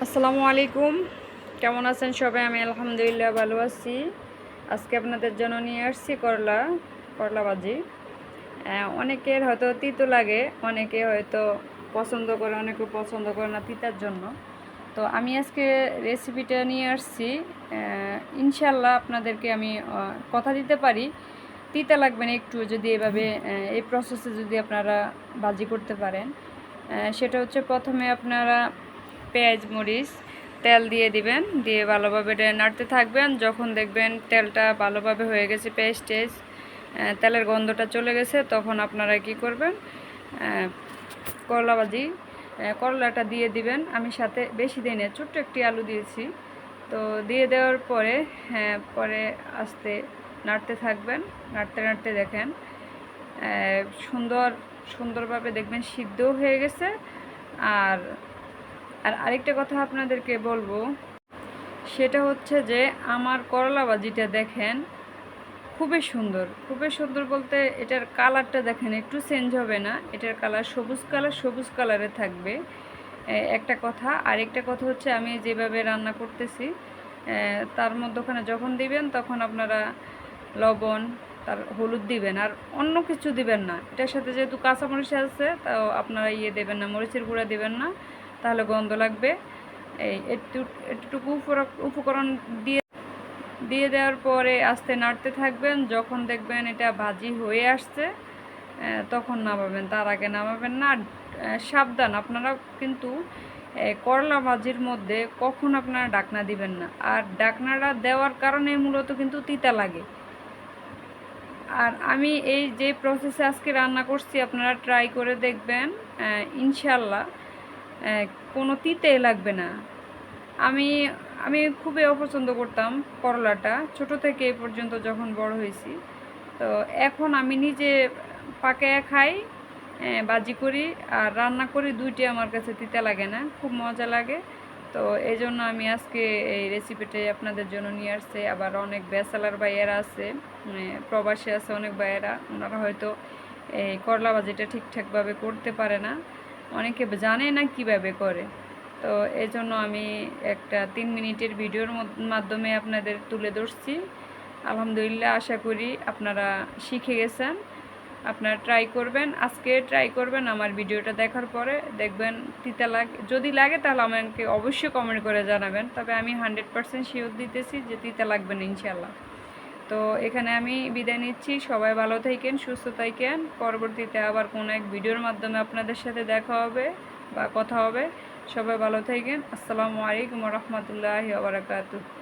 আসসালামু আলাইকুম। কেমন আছেন সবাই? আমি আলহামদুলিল্লাহ ভালো আছি। আজকে আপনাদের জন্য নিয়ে আসছি করলা ভাজি। অনেকের হয়তো তিতো লাগে, অনেকে হয়তো পছন্দ করে, অনেকে পছন্দ করে না তিতার জন্য। তো আমি আজকে রেসিপিটা নিয়ে আসছি। ইনশাল্লাহ আপনাদেরকে আমি কথা দিতে পারি, তিতা লাগবে না একটু যদি এভাবে এই প্রসেসে যদি আপনারা ভাজি করতে পারেন। সেটা হচ্ছে প্রথমে আপনারা পেঁয়াজ মরিচ তেল দিয়ে দিবেন, দিয়ে ভালোভাবে নাড়তে থাকবেন। যখন দেখবেন তেলটা ভালোভাবে হয়ে গেছে, পেঁয়াজ টেজ তেলের গন্ধটা চলে গেছে, তখন আপনারা কি করবেন, করলা ভাজি করলাটা দিয়ে দিবেন। আমি সাথে বেশি দিই না, ছোট্ট একটি আলু দিয়েছি। তো দিয়ে দেওয়ার পরে পরে আস্তে নাড়তে থাকবেন। নাড়তে নাড়তে দেখেন সুন্দরভাবে দেখবেন সিদ্ধও হয়ে গেছে। আর আর আরেকটা কথা আপনাদেরকে বলবো, সেটা হচ্ছে যে আমার করলা ভাজিটা দেখেন খুবই সুন্দর। খুবই সুন্দর বলতে এটার কালারটা দেখেন একটু চেঞ্জ হবে না, এটার কালার সবুজ কালারে থাকবে। একটা কথা। আরেকটা কথা হচ্ছে আমি যেভাবে রান্না করতেছি তার মধ্যে ওখানে যখন দিবেন তখন আপনারা লবণ, তার হলুদ দিবেন, আর অন্য কিছু দিবেন না। এটার সাথে যেহেতু কাঁচামরিচ আছে, তাও আপনারা দেবেন না, মরিচের গুঁড়া দিবেন না, তাহলে গন্ধ লাগবে। এই একটুটুকু উপকরণ দিয়ে দিয়ে দেওয়ার পরে আস্তে নাড়তে থাকবেন। যখন দেখবেন এটা ভাজি হয়ে আসছে তখন নামাবেন, তার আগে নামাবেন না। সাবধান, আপনারা কিন্তু করলা ভাজির মধ্যে কখন আপনারা ডাকনা দিবেন না। আর ডাকনাটা দেওয়ার কারণে মূলত কিন্তু তিতা লাগে। আর আমি এই যে প্রসেসে আজকে রান্না করছি, আপনারা ট্রাই করে দেখবেন, ইনশাল্লাহ কোনো তিতে লাগবে না। আমি আমি খুবই অপছন্দ করতাম করলাটা ছোট থেকে এ পর্যন্ত যখন বড় হয়েছি। তো এখন আমি নিজে পাকায়া খাই, ভাজি করি আর রান্না করি, দুইটি আমার কাছে তিতা লাগে না, খুব মজা লাগে। তো এই জন্য আমি আজকে এই রেসিপিটাই আপনাদের জন্য নিয়ে আসছি। আবার অনেক ব্যাচেলার ভাইয়েরা আছে, প্রবাসী আছে অনেক ভাইয়েরা, ওনারা হয়তো এই করলা ভাজিটা ঠিকঠাকভাবে করতে পারে না, অনেকে জানে না কিভাবে করে। তো এই জন্য আমি একটা 3 মিনিটের ভিডিওর মাধ্যমে আপনাদের তুলে ধরছি। আলহামদুলিল্লাহ, আশা করি আপনারা শিখে গেছেন। আপনারা ট্রাই করবেন, আজকে ট্রাই করবেন। আমার ভিডিওটা দেখার পরে দেখবেন তিতা লাগে, যদি লাগে তাহলে আমাকে অবশ্যই কমেন্ট করে জানাবেন। তবে আমি 100% শিওর দিতেছি যে তিতা লাগবে না ইনশাল্লাহ। তো এখানে আমি বিদায় নিচ্ছি। সবাই ভালো থাকেন, সুস্থ থাকেন। পরবর্তীতে আবার কোনো এক ভিডিওর মাধ্যমে আপনাদের সাথে দেখা হবে বা কথা হবে। সবাই ভালো থাকেন। আসসালামু আলাইকুম ওয়া রাহমাতুল্লাহি ওয়া বারাকাতুহু।